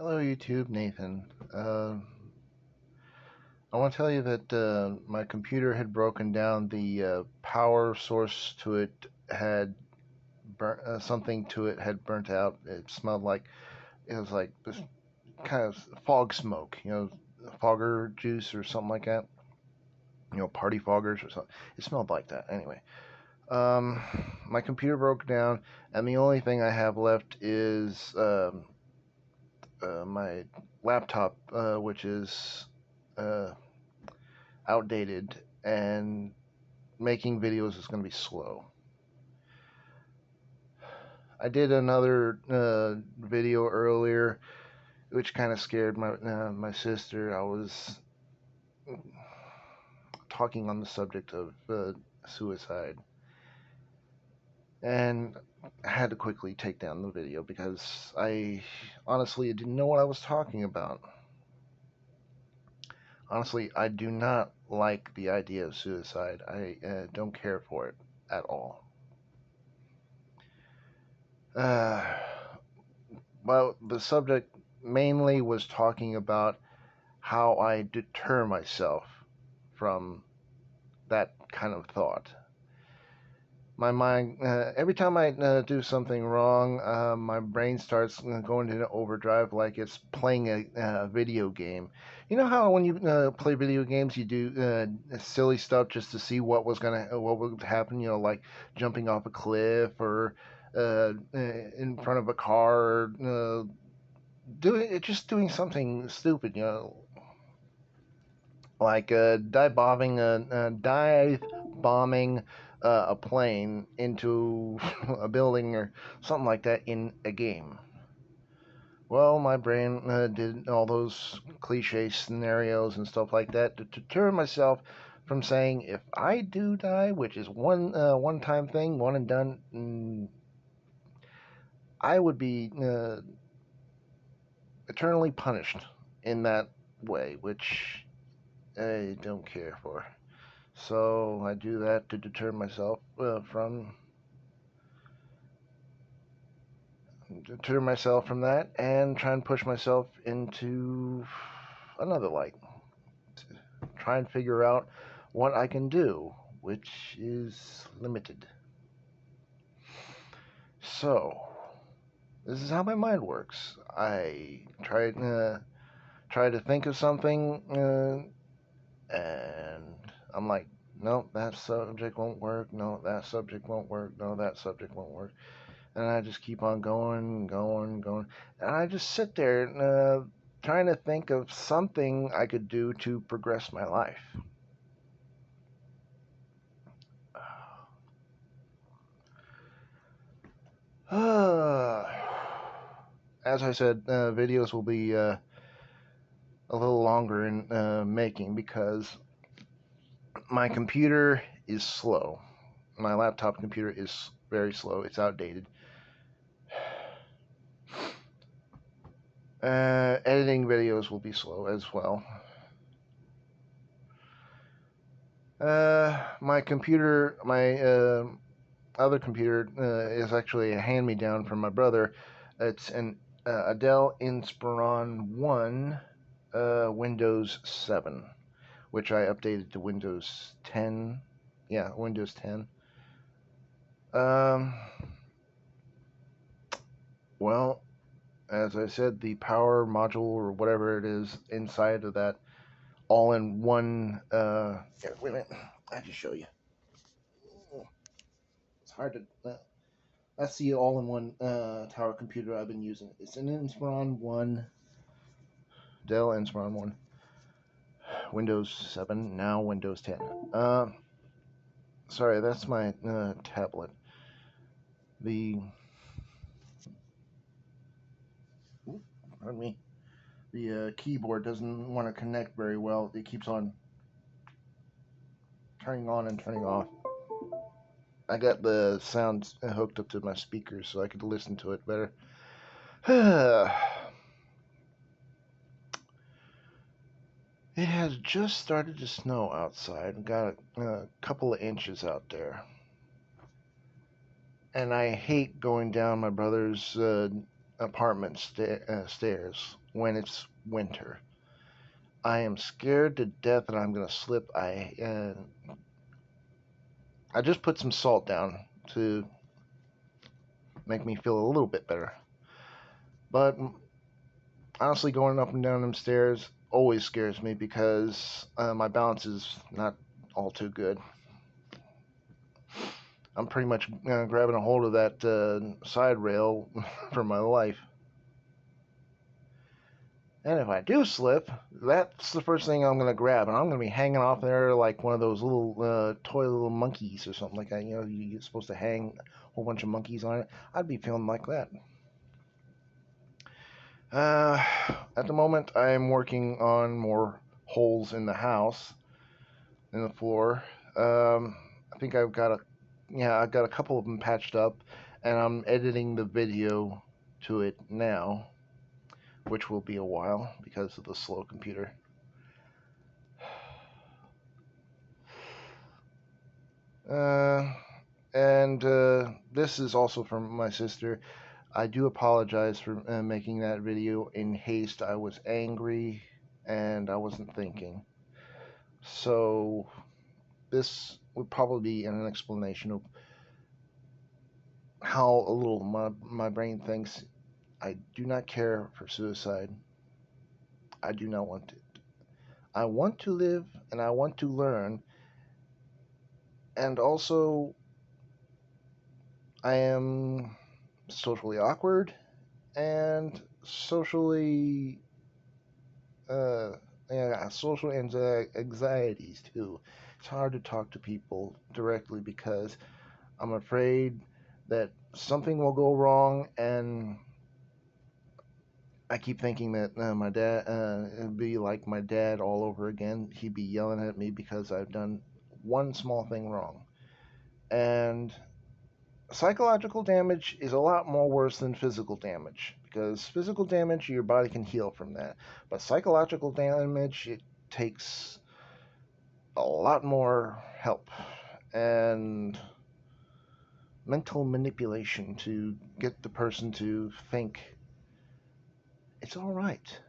Hello, YouTube, Nathan. I want to tell you that my computer had broken down. The power source to it had burnt, something to it had burnt out. It smelled like it was like this kind of fog smoke, fogger juice or something like that. Party foggers or something. It smelled like that. Anyway, um, my computer broke down, and the only thing I have left is my laptop, which is uh, outdated, and making videos is going to be slow. I did another video earlier, which kind of scared my sister. I was talking on the subject of suicide, and I had to quickly take down the video because I honestly didn't know what I was talking about. Honestly, I do not like the idea of suicide. I don't care for it at all. Uh, well, the subject mainly was talking about how I deter myself from that kind of thought. My mind, every time I do something wrong, my brain starts going into overdrive like it's playing a video game. You know how when you play video games, you do silly stuff just to see what would happen. Like jumping off a cliff or in front of a car, or doing something stupid. Like dive bombing a plane into a building or something like that in a game. Well, my brain did all those cliche scenarios and stuff like that to deter myself from saying if I do die, which is one time thing, one and done, I would be eternally punished in that way, which I don't care for. So I do that to deter myself from that and try and push myself into another light. Try and figure out what I can do, which is limited. So this is how my mind works. I try to think of something, and I'm like, no, that subject won't work. No, that subject won't work. No, that subject won't work. And I just keep on going, going, going. And I just sit there trying to think of something I could do to progress my life. As I said, videos will be a little longer in making because my computer is slow. My laptop computer is very slow. It's outdated. Editing videos will be slow as well. My other computer is actually a hand-me-down from my brother. It's an Dell Inspiron 1 Windows 7, which I updated to Windows 10. Yeah, Windows 10. Um, well, as I said, the power module or whatever it is inside of that all-in-one. Here, wait a minute. I have to show you. It's hard to. That's the all-in-one tower computer I've been using. It's an Inspiron 1, Dell Inspiron 1, Windows 7, now Windows 10. Sorry, that's my tablet. The, pardon me, the keyboard doesn't want to connect very well. It keeps on turning on and turning off. I got the sounds hooked up to my speakers so I could listen to it better. It has just started to snow outside. We got a couple of inches out there. And I hate going down my brother's apartment stairs. when it's winter. I am scared to death that I'm gonna slip. I just put some salt down to make me feel a little bit better. But honestly, going up and down them stairs always scares me because my balance is not all too good. I'm pretty much grabbing a hold of that side rail for my life. And if I do slip, that's the first thing I'm going to grab. And I'm going to be hanging off there like one of those little toy little monkeys or something like that. You know, you're supposed to hang a whole bunch of monkeys on it. I'd be feeling like that. Uh, at the moment, I'm working on more holes in the house, in the floor. I think I've got a couple of them patched up, and I'm editing the video to it now, which will be a while because of the slow computer. Uh, and this is also from my sister. I do apologize for making that video in haste. I was angry and I wasn't thinking. So this would probably be an explanation of how a little my brain thinks. I do not care for suicide. I do not want it. I want to live and I want to learn. And also, I am socially awkward and uh, social anxieties too. It's hard to talk to people directly because I'm afraid that something will go wrong, and I keep thinking that my dad it'd be like my dad all over again. He'd be yelling at me because I've done one small thing wrong, and psychological damage is a lot more worse than physical damage because physical damage your body can heal from that, but psychological damage it takes a lot more help and mental manipulation to get the person to think it's all right.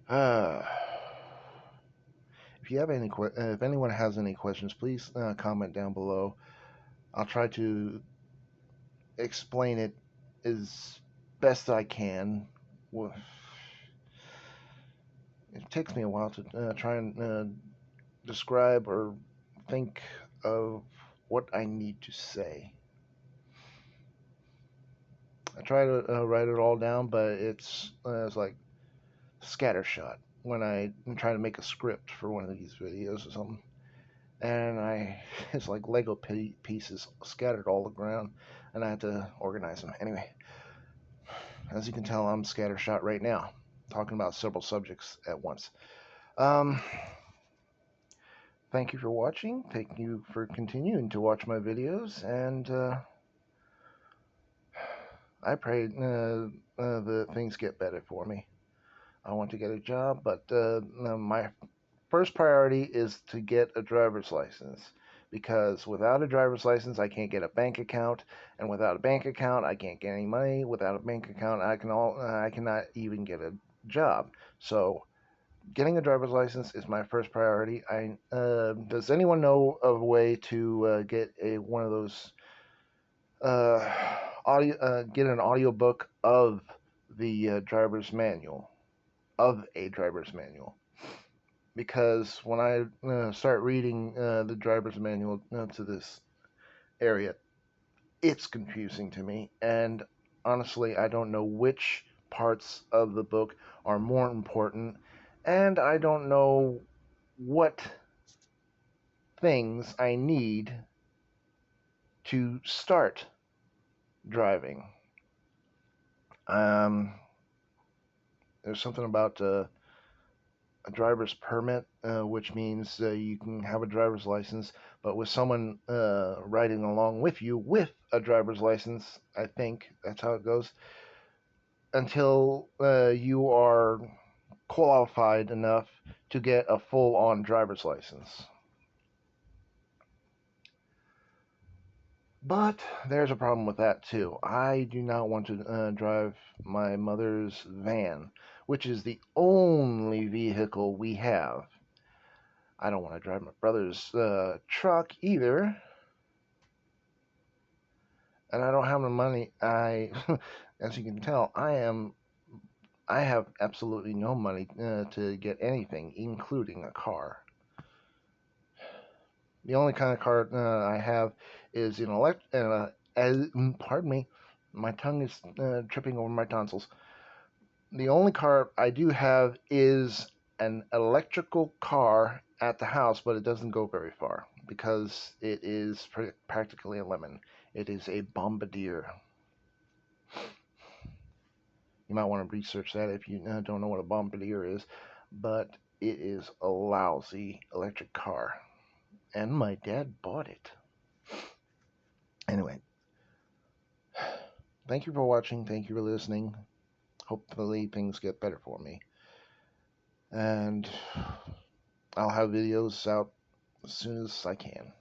Uh, if anyone has any questions, please comment down below. I'll try to explain it as best I can. It takes me a while to try and describe or think of what I need to say. I try to write it all down, but it's like scattershot when I try to make a script for one of these videos or something. And it's like Lego pieces scattered all around, and I have to organize them. Anyway, as you can tell, I'm scattershot right now, talking about several subjects at once. Um, Thank you for watching. Thank you for continuing to watch my videos, and I pray that things get better for me. I want to get a job, but my first priority is to get a driver's license because without a driver's license, I can't get a bank account, and without a bank account, I can't get any money. Without a bank account, I cannot even get a job. So getting a driver's license is my first priority. Does anyone know of a way to get a one of those uh, get an audiobook of the driver's manual of a driver's manual? Because when I start reading the driver's manual to this area, it's confusing to me, and honestly, I don't know which parts of the book are more important, and I don't know what things I need to start driving. Um, there's something about a driver's permit, which means you can have a driver's license, but with someone riding along with you with a driver's license, I think that's how it goes, until you are qualified enough to get a full on driver's license. But there's a problem with that too. I do not want to drive my mother's van, which is the only vehicle we have. I don't want to drive my brother's truck either, and I don't have the money. As you can tell, I have absolutely no money to get anything, including a car. The only kind of car I have is an pardon me, my tongue is tripping over my tonsils. The only car I do have is an electrical car at the house, but it doesn't go very far because it is practically a lemon. It is a Bombardier. You might want to research that if you don't know what a Bombardier is, but it is a lousy electric car, and my dad bought it. Anyway, thank you for watching. Thank you for listening. Hopefully things get better for me. And I'll have videos out as soon as I can.